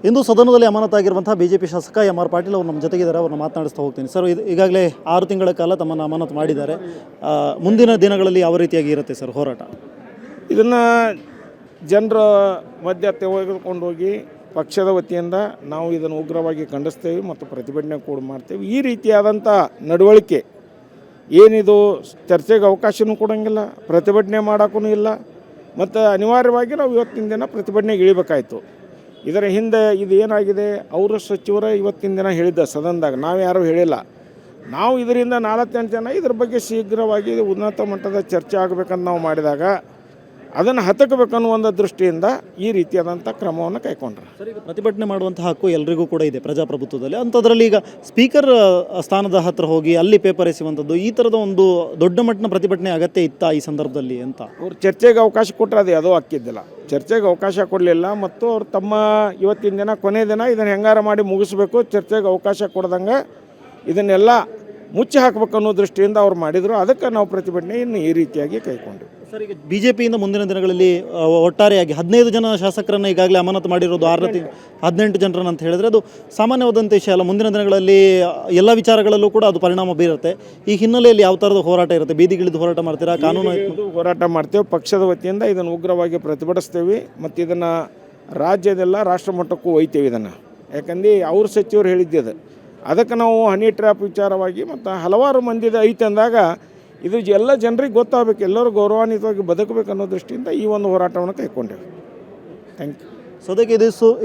ಇಂದು ಸದನದಲ್ಲಿ ಅಮಾನತಾಗಿರುವಂಥ ಬಿಜೆಪಿ ಶಾಸಕ M R Patil ಅವರು ನಮ್ಮ ಜೊತೆಗಿದ್ದಾರೆ. ಅವ್ರನ್ನ ಮಾತನಾಡಿಸ್ತಾ ಹೋಗ್ತೀನಿ. ಸರ್, ಈಗಾಗಲೇ 6 ತಿಂಗಳ ಕಾಲ ತಮ್ಮನ್ನು ಅಮಾನತು ಮಾಡಿದ್ದಾರೆ. ಮುಂದಿನ ದಿನಗಳಲ್ಲಿ ಯಾವ ರೀತಿಯಾಗಿ ಇರುತ್ತೆ ಸರ್ ಹೋರಾಟ? ಇದನ್ನು ಜನರ ಮಧ್ಯ ತೆಗೆದುಕೊಂಡು ಹೋಗಿ ಪಕ್ಷದ ವತಿಯಿಂದ ನಾವು ಇದನ್ನು ಉಗ್ರವಾಗಿ ಖಂಡಿಸ್ತೇವೆ ಮತ್ತು ಪ್ರತಿಭಟನೆ ಕೂಡ ಮಾಡ್ತೇವೆ. ಈ ರೀತಿಯಾದಂಥ ನಡವಳಿಕೆ ಏನಿದು ಚರ್ಚೆಗೆ ಅವಕಾಶವೂ ಕೊಡೋಂಗಿಲ್ಲ, ಪ್ರತಿಭಟನೆ ಮಾಡೋಕ್ಕೂ ಇಲ್ಲ. ಮತ್ತು ಅನಿವಾರ್ಯವಾಗಿ ನಾವು ಇವತ್ತಿನ ದಿನ ಪ್ರತಿಭಟನೆಗೆ ಇಳಿಬೇಕಾಯಿತು. ಇದರ ಹಿಂದೆ ಇದು ಏನಾಗಿದೆ, ಅವರು ಸಚಿವರ ಇವತ್ತಿನ ದಿನ ಹೇಳಿದ್ದ ಸದನದಾಗ, ನಾವು ಯಾರೂ ಹೇಳಿಲ್ಲ. ನಾವು ಇದರಿಂದ 4-8 ಜನ ಇದ್ರ ಬಗ್ಗೆ ಶೀಘ್ರವಾಗಿ ಉನ್ನತ ಮಟ್ಟದ ಚರ್ಚೆ ಆಗಬೇಕಂತ ನಾವು ಮಾಡಿದಾಗ ಅದನ್ನು ಹತಕಬೇಕನ್ನೋ ಒಂದು ದೃಷ್ಟಿಯಿಂದ ಈ ರೀತಿಯಾದಂಥ ಕ್ರಮವನ್ನು ಕೈಗೊಂಡ್ರೆ. ಸರ್, ಈಗ ಪ್ರತಿಭಟನೆ ಮಾಡುವಂಥ ಹಕ್ಕು ಎಲ್ರಿಗೂ ಕೂಡ ಇದೆ ಪ್ರಜಾಪ್ರಭುತ್ವದಲ್ಲಿ. ಅಂಥದ್ರಲ್ಲಿ ಈಗ ಸ್ಪೀಕರ್ ಸ್ಥಾನದ ಹತ್ರ ಹೋಗಿ ಅಲ್ಲಿ ಪೇಪರ್ ಎಸೆಯುವಂಥದ್ದು, ಈ ಥರದ ಒಂದು ದೊಡ್ಡ ಮಟ್ಟಿನ ಪ್ರತಿಭಟನೆ ಅಗತ್ಯ ಇತ್ತಾ ಈ ಸಂದರ್ಭದಲ್ಲಿ ಅಂತ? ಅವ್ರು ಚರ್ಚೆಗೆ ಅವಕಾಶ ಕೊಟ್ಟರೆ ಅದು ಯಾವುದೋ ಹಾಕಿದ್ದಿಲ್ಲ, ಚರ್ಚೆಗೆ ಅವಕಾಶ ಕೊಡಲಿಲ್ಲ. ಮತ್ತು ಅವ್ರು ತಮ್ಮ ಇವತ್ತಿನ ದಿನ ಕೊನೆ ದಿನ ಇದನ್ನು ಹೆಂಗಾರ ಮಾಡಿ ಮುಗಿಸ್ಬೇಕು, ಚರ್ಚೆಗೆ ಅವಕಾಶ ಕೊಡ್ದಂಗೆ ಇದನ್ನೆಲ್ಲ ಮುಚ್ಚಿ ಹಾಕಬೇಕು ಅನ್ನೋ ದೃಷ್ಟಿಯಿಂದ ಅವ್ರು ಮಾಡಿದರು. ಅದಕ್ಕೆ ನಾವು ಪ್ರತಿಭಟನೆಯನ್ನು ಈ ರೀತಿಯಾಗಿ ಕೈಗೊಂಡ್ವಿ. ಸರ್, ಈಗ ಬಿಜೆಪಿಯಿಂದ ಮುಂದಿನ ದಿನಗಳಲ್ಲಿ ಒಟ್ಟಾರೆಯಾಗಿ 15 ಜನ ಶಾಸಕರನ್ನು ಈಗಾಗಲೇ ಅಮಾನತು ಮಾಡಿರೋದು, 18 ಜನರನ್ನು ಅಂತ ಹೇಳಿದ್ರೆ ಅದು ಸಾಮಾನ್ಯವಾದಂಥ ವಿಷಯ ಅಲ್ಲ. ಮುಂದಿನ ದಿನಗಳಲ್ಲಿ ಎಲ್ಲ ವಿಚಾರಗಳಲ್ಲೂ ಕೂಡ ಅದು ಪರಿಣಾಮ ಬೀರುತ್ತೆ. ಈ ಹಿನ್ನೆಲೆಯಲ್ಲಿ ಯಾವ ಥರದ ಹೋರಾಟ ಇರುತ್ತೆ? ಬೀದಿಗಿಳಿದು ಹೋರಾಟ ಮಾಡ್ತೀರಾ? ಕಾನೂನು ಹೋರಾಟ ಮಾಡ್ತೇವೆ. ಪಕ್ಷದ ವತಿಯಿಂದ ಇದನ್ನು ಉಗ್ರವಾಗಿ ಪ್ರತಿಭಟಿಸ್ತೇವೆ ಮತ್ತು ಇದನ್ನು ರಾಜ್ಯದೆಲ್ಲ ರಾಷ್ಟ್ರ ಮಟ್ಟಕ್ಕೂ ಒಯ್ತೇವೆ ಇದನ್ನು. ಯಾಕಂದ್ರೆ ಅವ್ರ ಸಚಿವರು ಹೇಳಿದ್ದೆ ಅದಕ್ಕೆ ನಾವು ಹನಿ ಟ್ರ್ಯಾಪ್ ವಿಚಾರವಾಗಿ ಮತ್ತು ಹಲವಾರು ಮಂದಿದ ಐತೆ ಅಂದಾಗ ಇದು ಎಲ್ಲ ಜನರಿಗೆ ಗೊತ್ತಾಗಬೇಕು, ಎಲ್ಲರೂ ಗೌರವಾನ್ವಿತವಾಗಿ ಬದುಕಬೇಕು ಅನ್ನೋ ದೃಷ್ಟಿಯಿಂದ ಈ ಒಂದು ಹೋರಾಟವನ್ನು ಕೈಗೊಂಡೇವೆ. Thank you. ಸದ್ಯಕ್ಕೆ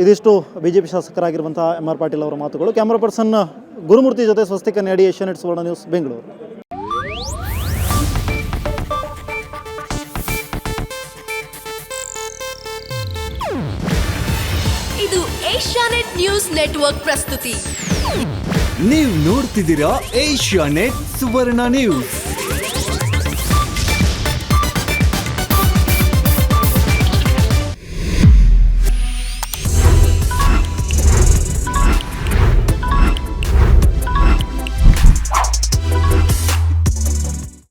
ಇದಿಷ್ಟು ಬಿಜೆಪಿ ಶಾಸಕರಾಗಿರುವಂಥ ಎಂ ಆರ್ ಪಾಟೀಲ್ ಅವರ ಮಾತುಗಳು. ಕ್ಯಾಮ್ರಾ ಪರ್ಸನ್ ಗುರುಮೂರ್ತಿ ಜೊತೆ ಸ್ವಸ್ತಿಕ ನ್ಯಾಡಿ, ಏಷ್ಯಾನೆಟ್ ಸುವರ್ಣ ನ್ಯೂಸ್, ಬೆಂಗಳೂರು. ಇದು ಏಷ್ಯಾನೆಟ್ ನ್ಯೂಸ್ ನೆಟ್ವರ್ಕ್ ಪ್ರಸ್ತುತಿ. ನೀವು ನೋಡ್ತಿದ್ದೀರಾ ಏಷ್ಯಾನೆಟ್ ಸುವರ್ಣ ನ್ಯೂಸ್.